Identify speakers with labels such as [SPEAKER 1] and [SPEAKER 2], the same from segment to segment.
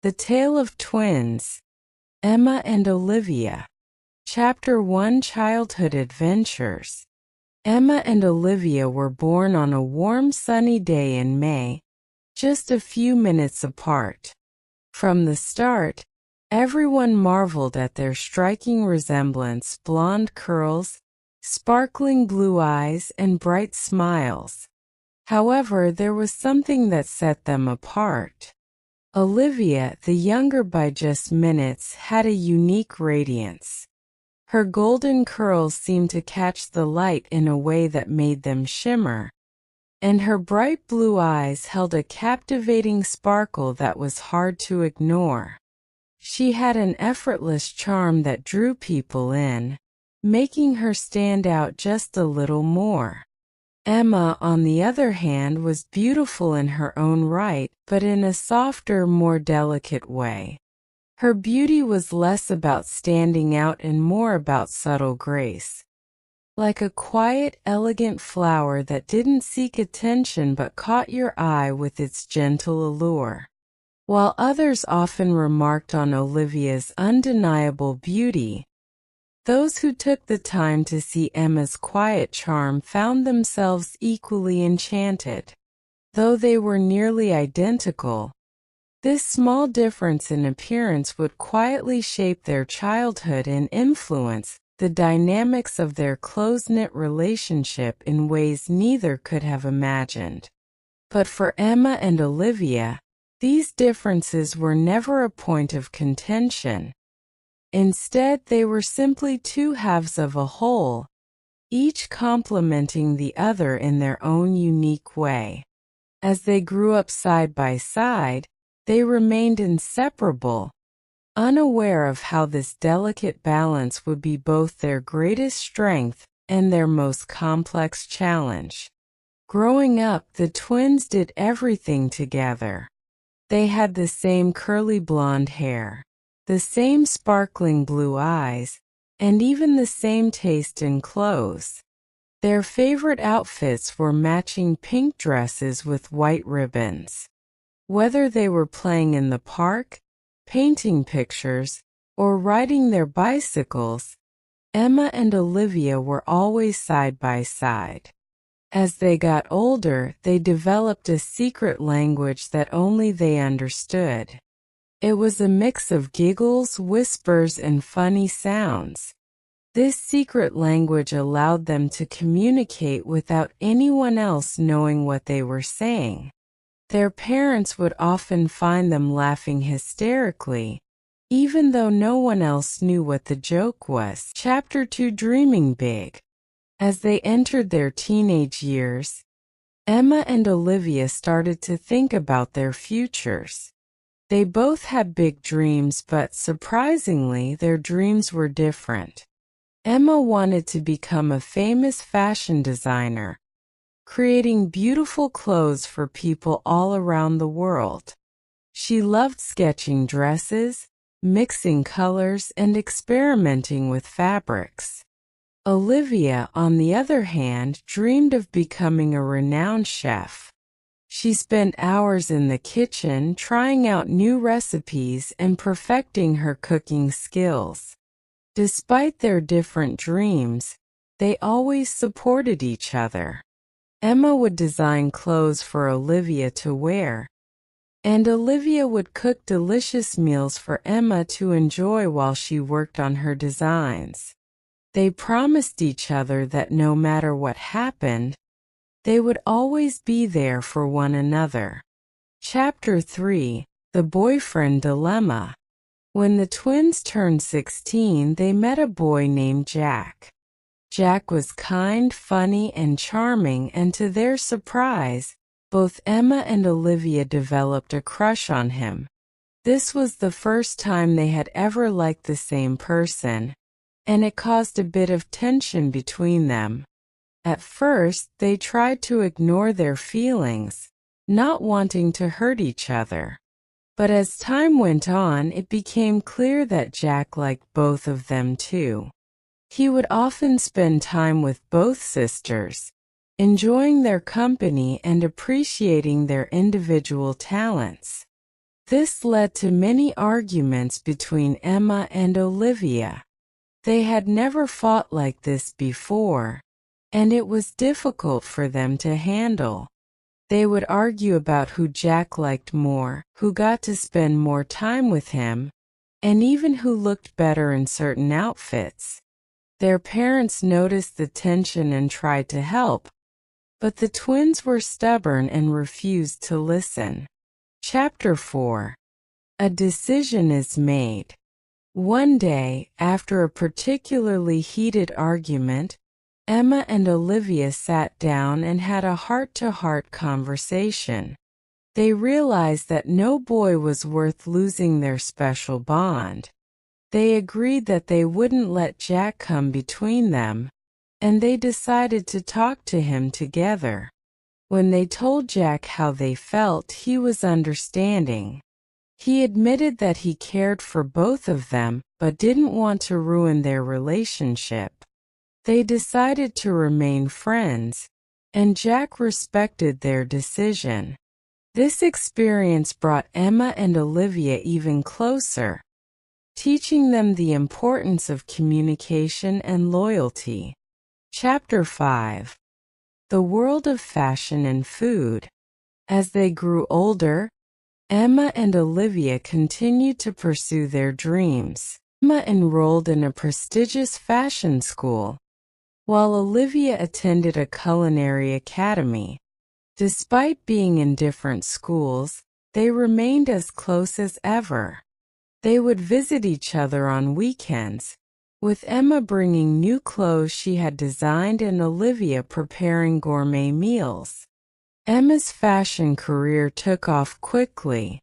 [SPEAKER 1] The Tale of Twins, Emma and Olivia. Chapter 1, Childhood Adventures. Emma and Olivia were born on a warm sunny day in May, just a few minutes apart. From the start, everyone marveled at their striking resemblance: blonde curls, sparkling blue eyes, and bright smiles. However, there was something that set them apart. Olivia, the younger by just minutes, had a unique radiance. Her golden curls seemed to catch the light in a way that made them shimmer, and her bright blue eyes held a captivating sparkle that was hard to ignore. She had an effortless charm that drew people in, making her stand out just a little more. Emma, on the other hand, was beautiful in her own right, but in a softer, more delicate way. Her beauty was less about standing out and more about subtle grace. Like a quiet, elegant flower that didn't seek attention but caught your eye with its gentle allure. While others often remarked on Olivia's undeniable beauty, those who took the time to see Emma's quiet charm found themselves equally enchanted. Though they were nearly identical, this small difference in appearance would quietly shape their childhood and influence the dynamics of their close-knit relationship in ways neither could have imagined. But for Emma and Olivia, these differences were never a point of contention. Instead, they were simply two halves of a whole, each complementing the other in their own unique way. As they grew up side by side, they remained inseparable, unaware of how this delicate balance would be both their greatest strength and their most complex challenge. Growing up, the twins did everything together. They had the same curly blonde hair, the same sparkling blue eyes, and even the same taste in clothes. Their favorite outfits were matching pink dresses with white ribbons. Whether they were playing in the park, painting pictures, or riding their bicycles, Emma and Olivia were always side by side. As they got older, they developed a secret language that only they understood. It was a mix of giggles, whispers, and funny sounds. This secret language allowed them to communicate without anyone else knowing what they were saying. Their parents would often find them laughing hysterically, even though no one else knew what the joke was. Chapter 2, Dreaming Big. As they entered their teenage years, Emma and Olivia started to think about their futures. They both had big dreams, but surprisingly, their dreams were different. Emma wanted to become a famous fashion designer, creating beautiful clothes for people all around the world. She loved sketching dresses, mixing colors, and experimenting with fabrics. Olivia, on the other hand, dreamed of becoming a renowned chef. She spent hours in the kitchen trying out new recipes and perfecting her cooking skills. Despite their different dreams, they always supported each other. Emma would design clothes for Olivia to wear, and Olivia would cook delicious meals for Emma to enjoy while she worked on her designs. They promised each other that no matter what happened, they would always be there for one another. Chapter 3, The Boyfriend Dilemma. When the twins turned 16, they met a boy named Jack. Jack was kind, funny, and charming, and to their surprise, both Emma and Olivia developed a crush on him. This was the first time they had ever liked the same person, and it caused a bit of tension between them. At first, they tried to ignore their feelings, not wanting to hurt each other. But as time went on, it became clear that Jack liked both of them too. He would often spend time with both sisters, enjoying their company and appreciating their individual talents. This led to many arguments between Emma and Olivia. They had never fought like this before, and it was difficult for them to handle. They would argue about who Jack liked more, who got to spend more time with him, and even who looked better in certain outfits. Their parents noticed the tension and tried to help, but the twins were stubborn and refused to listen. Chapter 4. A decision is made. One day, after a particularly heated argument, Emma and Olivia sat down and had a heart-to-heart conversation. They realized that no boy was worth losing their special bond. They agreed that they wouldn't let Jack come between them, and they decided to talk to him together. When they told Jack how they felt, he was understanding. He admitted that he cared for both of them, but didn't want to ruin their relationship. They decided to remain friends, and Jack respected their decision. This experience brought Emma and Olivia even closer, teaching them the importance of communication and loyalty. Chapter 5. The World of Fashion and Food. As they grew older, Emma and Olivia continued to pursue their dreams. Emma enrolled in a prestigious fashion school, while Olivia attended a culinary academy. Despite being in different schools, they remained as close as ever. They would visit each other on weekends, with Emma bringing new clothes she had designed and Olivia preparing gourmet meals. Emma's fashion career took off quickly.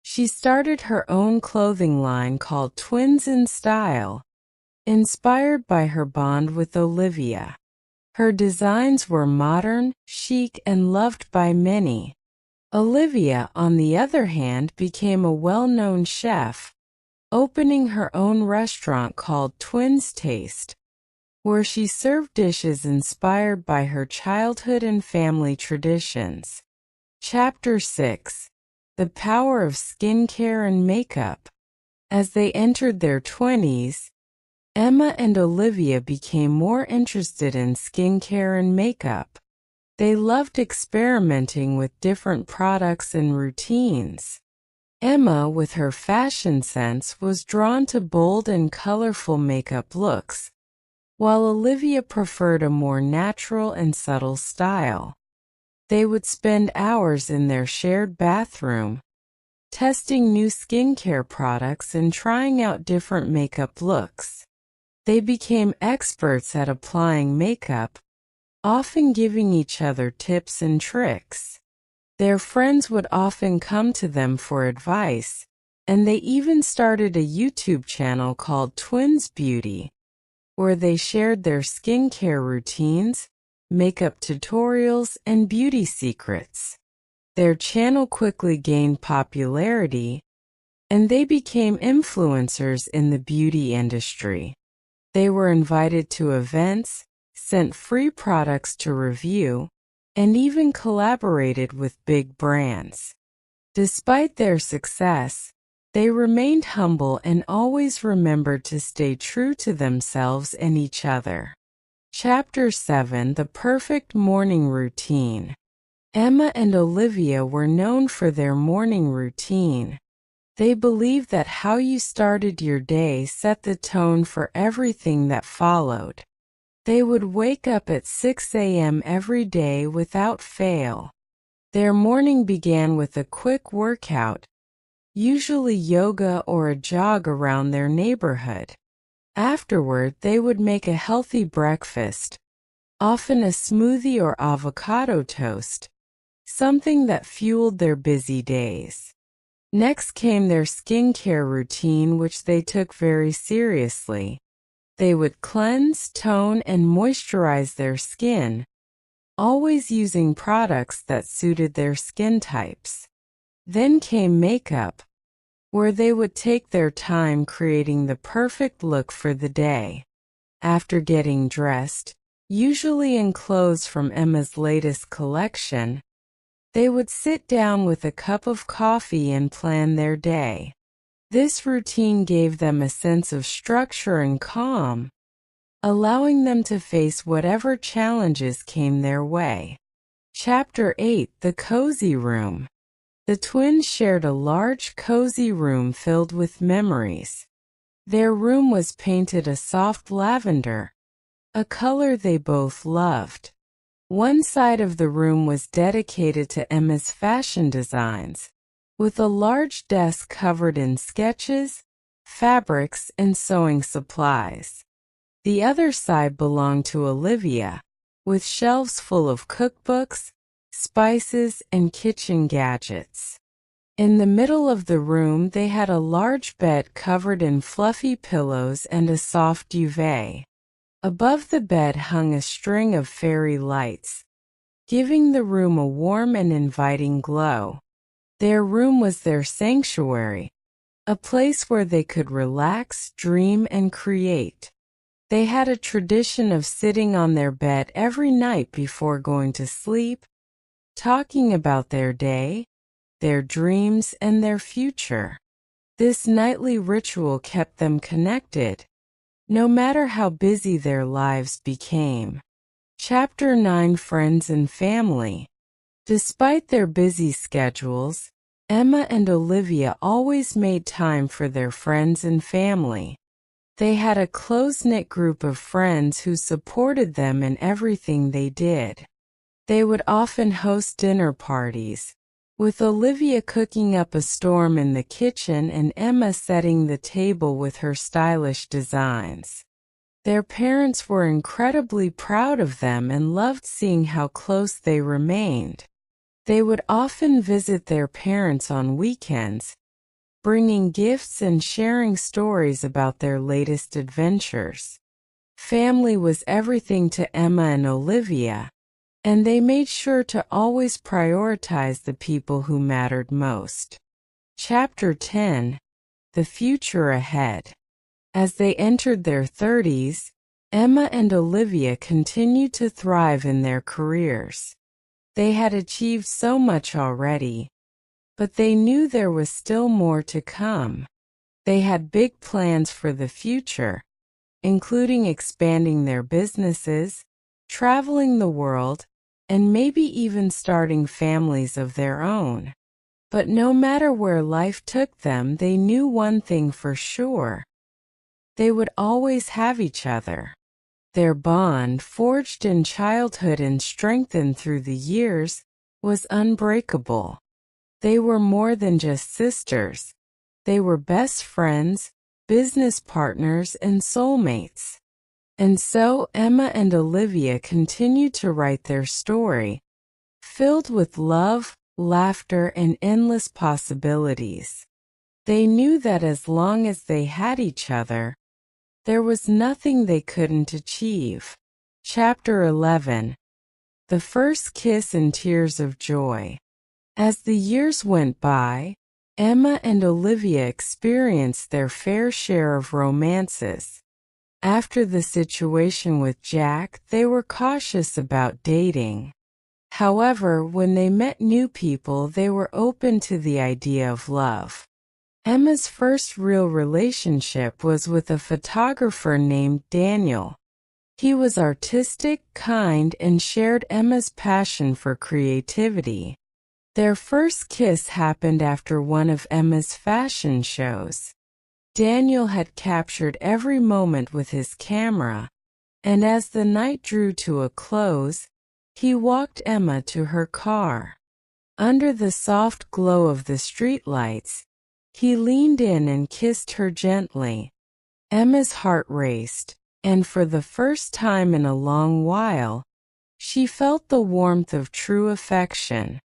[SPEAKER 1] She started her own clothing line called Twins in Style, inspired by her bond with Olivia. Her designs were modern, chic, and loved by many. Olivia, on the other hand, became a well-known chef, opening her own restaurant called Twins Taste, where she served dishes inspired by her childhood and family traditions. Chapter 6. The Power of Skincare and Makeup. As they entered their 20s, Emma and Olivia became more interested in skincare and makeup. They loved experimenting with different products and routines. Emma, with her fashion sense, was drawn to bold and colorful makeup looks, while Olivia preferred a more natural and subtle style. They would spend hours in their shared bathroom, testing new skincare products and trying out different makeup looks. They became experts at applying makeup, often giving each other tips and tricks. Their friends would often come to them for advice, and they even started a YouTube channel called Twins Beauty, where they shared their skincare routines, makeup tutorials, and beauty secrets. Their channel quickly gained popularity, and they became influencers in the beauty industry. They were invited to events, sent free products to review, and even collaborated with big brands. Despite their success, they remained humble and always remembered to stay true to themselves and each other. Chapter 7. The Perfect Morning Routine. Emma and Olivia were known for their morning routine. They believed that how you started your day set the tone for everything that followed. They would wake up at 6 a.m. every day without fail. Their morning began with a quick workout, usually yoga or a jog around their neighborhood. Afterward, they would make a healthy breakfast, often a smoothie or avocado toast, something that fueled their busy days. Next came their skincare routine, which they took very seriously. They would cleanse, tone, and moisturize their skin, always using products that suited their skin types. Then came makeup, where they would take their time creating the perfect look for the day. After getting dressed, usually in clothes from Emma's latest collection, They would sit down with a cup of coffee and plan their day. This routine gave them a sense of structure and calm, allowing them to face whatever challenges came their way. Chapter 8: The Cozy Room. The twins shared a large, cozy room filled with memories. Their room was painted a soft lavender, a color they both loved. One side of the room was dedicated to Emma's fashion designs, with a large desk covered in sketches, fabrics, and sewing supplies. The other side belonged to Olivia, with shelves full of cookbooks, spices, and kitchen gadgets. In the middle of the room they had a large bed covered in fluffy pillows and a soft duvet. Above the bed hung a string of fairy lights, giving the room a warm and inviting glow. Their room was their sanctuary, a place where they could relax, dream, and create. They had a tradition of sitting on their bed every night before going to sleep, talking about their day, their dreams, and their future. This nightly ritual kept them connected, no matter how busy their lives became. Chapter 9: Friends and Family. Despite their busy schedules, Emma and Olivia always made time for their friends and family. They had a close-knit group of friends who supported them in everything they did. They would often host dinner parties, with Olivia cooking up a storm in the kitchen and Emma setting the table with her stylish designs. Their parents were incredibly proud of them and loved seeing how close they remained. They would often visit their parents on weekends, bringing gifts and sharing stories about their latest adventures. Family was everything to Emma and Olivia, and they made sure to always prioritize the people who mattered most. Chapter 10: The Future Ahead. As they entered their 30s, Emma and Olivia continued to thrive in their careers. They had achieved so much already, but they knew there was still more to come. They had big plans for the future, including expanding their businesses, traveling the world, and maybe even starting families of their own. But no matter where life took them, they knew one thing for sure: they would always have each other. Their bond, forged in childhood and strengthened through the years, was unbreakable. They were more than just sisters. They were best friends, business partners, and soulmates. And so Emma and Olivia continued to write their story, filled with love, laughter, and endless possibilities. They knew that as long as they had each other, there was nothing they couldn't achieve. Chapter 11: The First Kiss and Tears of Joy. As the years went by, Emma and Olivia experienced their fair share of romances. After the situation with Jack, they were cautious about dating. However, when they met new people, they were open to the idea of love. Emma's first real relationship was with a photographer named Daniel. He was artistic, kind, and shared Emma's passion for creativity. Their first kiss happened after one of Emma's fashion shows. Daniel had captured every moment with his camera, and as the night drew to a close, he walked Emma to her car. Under the soft glow of the streetlights, he leaned in and kissed her gently. Emma's heart raced, and for the first time in a long while, she felt the warmth of true affection.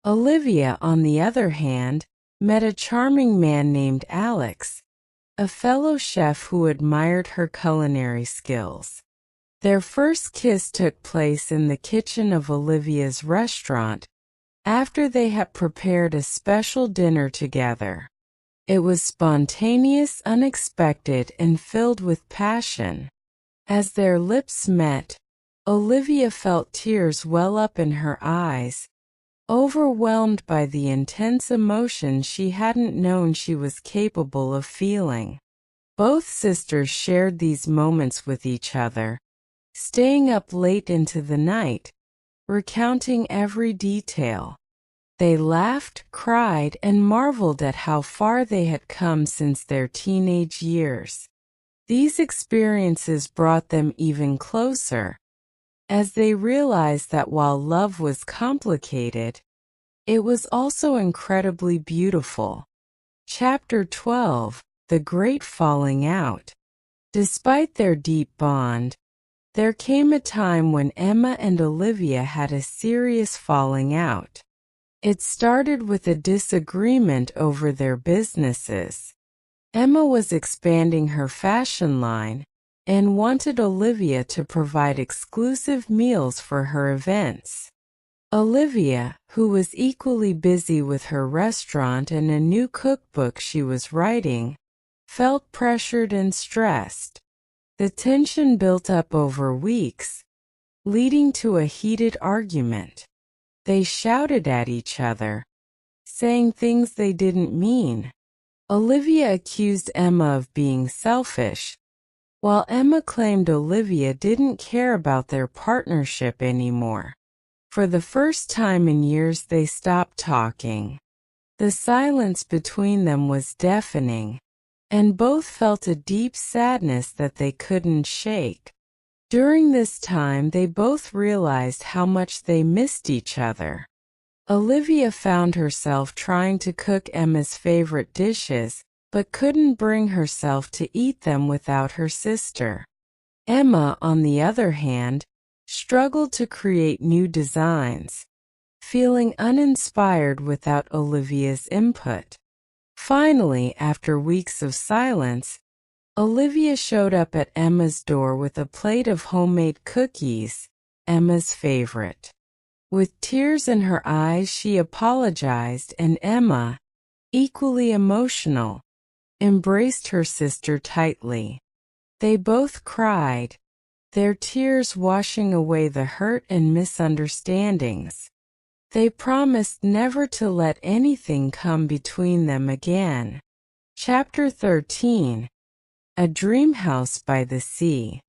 [SPEAKER 1] Olivia, on the other hand, met a charming man named Alex, a fellow chef who admired her culinary skills. Their first kiss took place in the kitchen of Olivia's restaurant, after they had prepared a special dinner together. It was spontaneous, unexpected, and filled with passion. As their lips met, Olivia felt tears well up in her eyes, overwhelmed by the intense emotion she hadn't known she was capable of feeling. Both sisters shared these moments with each other, staying up late into the night, recounting every detail. They laughed, cried, and marveled at how far they had come since their teenage years. These experiences brought them even closer, as they realized that while love was complicated, it was also incredibly beautiful. Chapter 12: The Great Falling Out. Despite their deep bond, there came a time when Emma and Olivia had a serious falling out. It started with a disagreement over their businesses. Emma was expanding her fashion line and wanted Olivia to provide exclusive meals for her events. Olivia, who was equally busy with her restaurant and a new cookbook she was writing, felt pressured and stressed. The tension built up over weeks, leading to a heated argument. They shouted at each other, saying things they didn't mean. Olivia accused Emma of being selfish, while Emma claimed Olivia didn't care about their partnership anymore. For the first time in years, they stopped talking. The silence between them was deafening, and both felt a deep sadness that they couldn't shake. During this time, they both realized how much they missed each other. Olivia found herself trying to cook Emma's favorite dishes, but couldn't bring herself to eat them without her sister. Emma, on the other hand, struggled to create new designs, feeling uninspired without Olivia's input. Finally, after weeks of silence, Olivia showed up at Emma's door with a plate of homemade cookies, Emma's favorite. With tears in her eyes, she apologized, and Emma, equally emotional, embraced her sister tightly. They both cried, their tears washing away the hurt and misunderstandings. They promised never to let anything come between them again. Chapter 13: A Dream House by the Sea.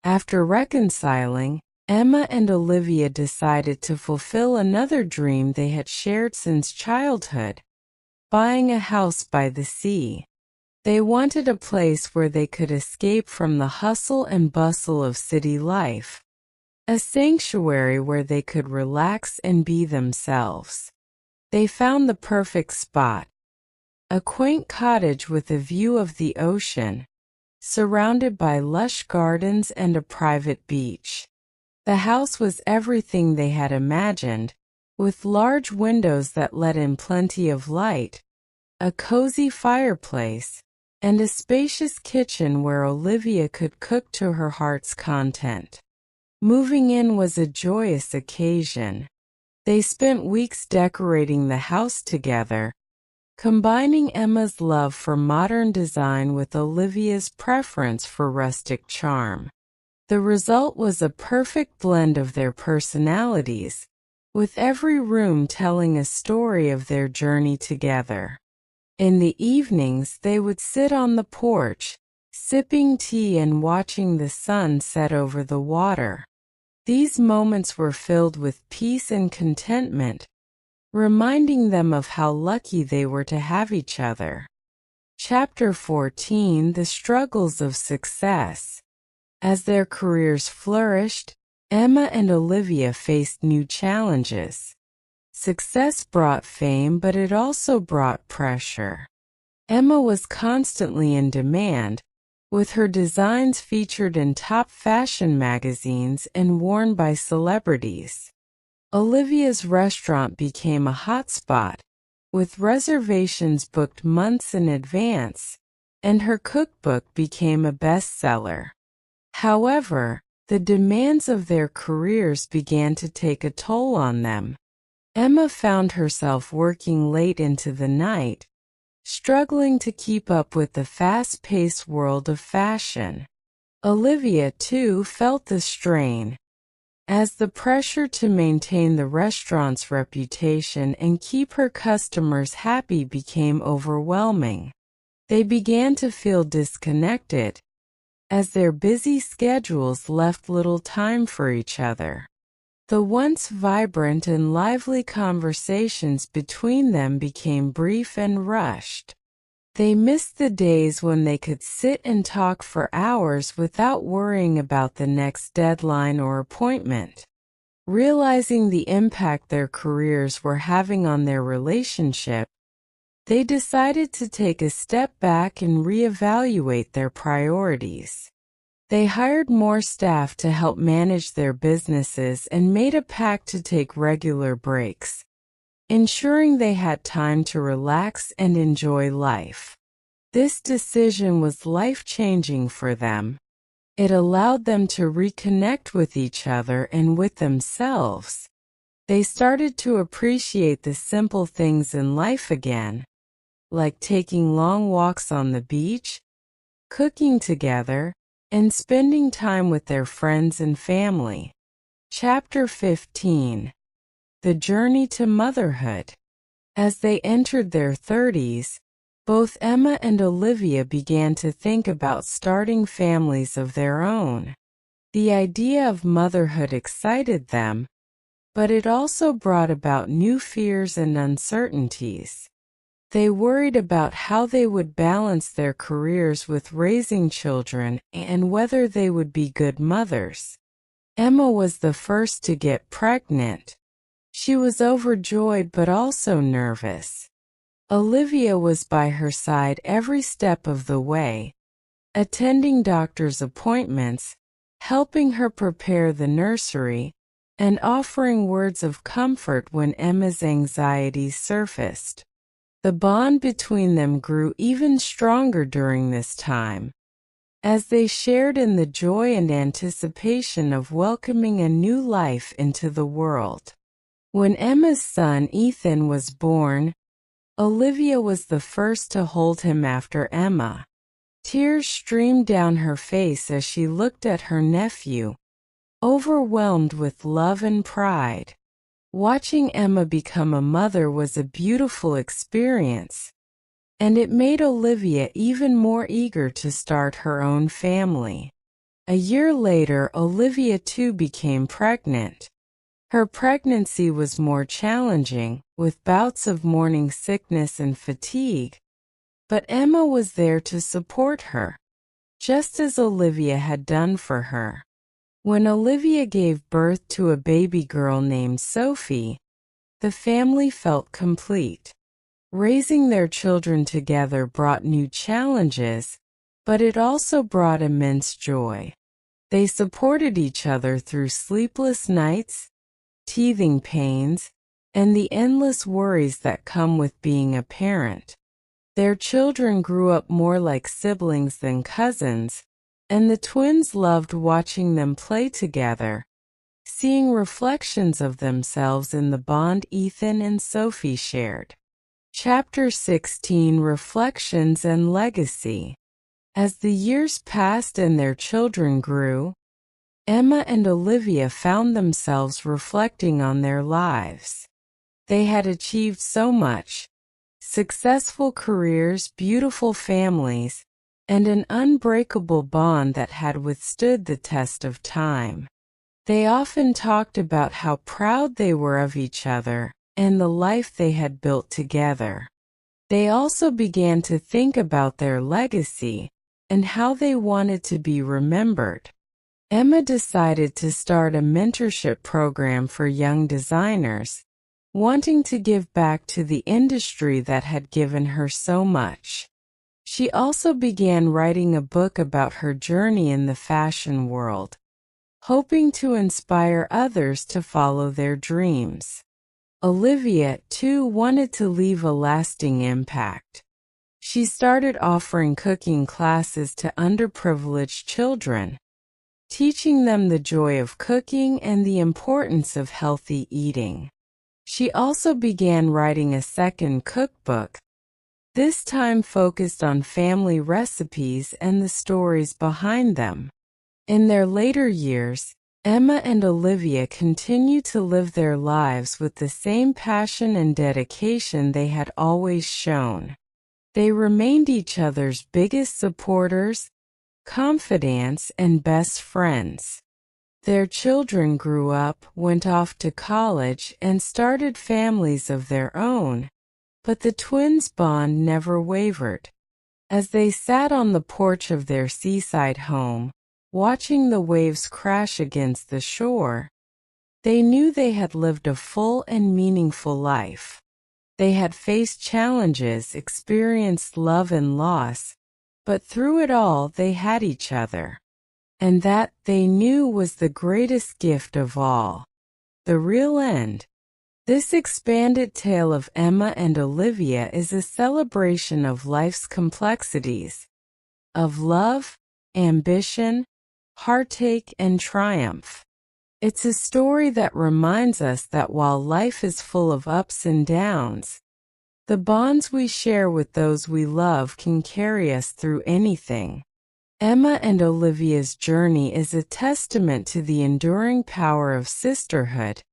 [SPEAKER 1] After reconciling, Emma and Olivia decided to fulfill another dream they had shared since childhood: buying a house by the sea. They wanted a place where they could escape from the hustle and bustle of city life, a sanctuary where they could relax and be themselves. They found the perfect spot: a quaint cottage with a view of the ocean, surrounded by lush gardens and a private beach. The house was everything they had imagined, with large windows that let in plenty of light, a cozy fireplace, and a spacious kitchen where Olivia could cook to her heart's content. Moving in was a joyous occasion. They spent weeks decorating the house together, combining Emma's love for modern design with Olivia's preference for rustic charm. The result was a perfect blend of their personalities, with every room telling a story of their journey together. In the evenings, they would sit on the porch, sipping tea and watching the sun set over the water. These moments were filled with peace and contentment, reminding them of how lucky they were to have each other. Chapter 14: The Struggles of Success. As their careers flourished, Emma and Olivia faced new challenges. Success brought fame, but it also brought pressure. Emma was constantly in demand, with her designs featured in top fashion magazines and worn by celebrities. Olivia's restaurant became a hotspot, with reservations booked months in advance, and her cookbook became a bestseller. However, the demands of their careers began to take a toll on them. Emma found herself working late into the night, struggling to keep up with the fast-paced world of fashion. Olivia, too, felt the strain, as the pressure to maintain the restaurant's reputation and keep her customers happy became overwhelming. They began to feel disconnected, as their busy schedules left little time for each other. The once vibrant and lively conversations between them became brief and rushed. They missed the days when they could sit and talk for hours without worrying about the next deadline or appointment. Realizing the impact their careers were having on their relationship, they decided to take a step back and reevaluate their priorities. They hired more staff to help manage their businesses and made a pact to take regular breaks, ensuring they had time to relax and enjoy life. This decision was life-changing for them. It allowed them to reconnect with each other and with themselves. They started to appreciate the simple things in life again, like taking long walks on the beach, cooking together, and spending time with their friends and family. Chapter 15. The Journey to Motherhood. As they entered their 30s, both Emma and Olivia began to think about starting families of their own. The idea of motherhood excited them, but it also brought about new fears and uncertainties. They worried about how they would balance their careers with raising children and whether they would be good mothers. Emma was the first to get pregnant. She was overjoyed but also nervous. Olivia was by her side every step of the way, attending doctor's appointments, helping her prepare the nursery, and offering words of comfort when Emma's anxieties surfaced. The bond between them grew even stronger during this time, as they shared in the joy and anticipation of welcoming a new life into the world. When Emma's son Ethan was born, Olivia was the first to hold him after Emma. Tears streamed down her face as she looked at her nephew, overwhelmed with love and pride. Watching Emma become a mother was a beautiful experience, and it made Olivia even more eager to start her own family. A year later, Olivia too became pregnant. Her pregnancy was more challenging, with bouts of morning sickness and fatigue, but Emma was there to support her, just as Olivia had done for her. When Olivia gave birth to a baby girl named Sophie, the family felt complete. Raising their children together brought new challenges, but it also brought immense joy. They supported each other through sleepless nights, teething pains, and the endless worries that come with being a parent. Their children grew up more like siblings than cousins, and the twins loved watching them play together, seeing reflections of themselves in the bond Ethan and Sophie shared. Chapter 16. Reflections and Legacy. As the years passed and their children grew, Emma and Olivia found themselves reflecting on their lives. They had achieved so much: successful careers, beautiful families, and an unbreakable bond that had withstood the test of time. They often talked about how proud they were of each other and the life they had built together. They also began to think about their legacy and how they wanted to be remembered. Emma decided to start a mentorship program for young designers, wanting to give back to the industry that had given her so much. She also began writing a book about her journey in the fashion world, hoping to inspire others to follow their dreams. Olivia, too, wanted to leave a lasting impact. She started offering cooking classes to underprivileged children, teaching them the joy of cooking and the importance of healthy eating. She also began writing a second cookbook, this time focused on family recipes and the stories behind them. In their later years, Emma and Olivia continue to live their lives with the same passion and dedication they had always shown. They remained each other's biggest supporters, confidants, and best friends. Their children grew up, went off to college, and started families of their own, but the twins' bond never wavered. As they sat on the porch of their seaside home, watching the waves crash against the shore, they knew they had lived a full and meaningful life. They had faced challenges, experienced love and loss, but through it all they had each other. And that, they knew, was the greatest gift of all. The real end. This expanded tale of Emma and Olivia is a celebration of life's complexities, of love, ambition, heartache, and triumph. It's a story that reminds us that while life is full of ups and downs, the bonds we share with those we love can carry us through anything. Emma and Olivia's journey is a testament to the enduring power of sisterhood,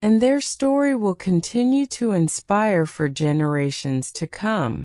[SPEAKER 1] and their story will continue to inspire for generations to come.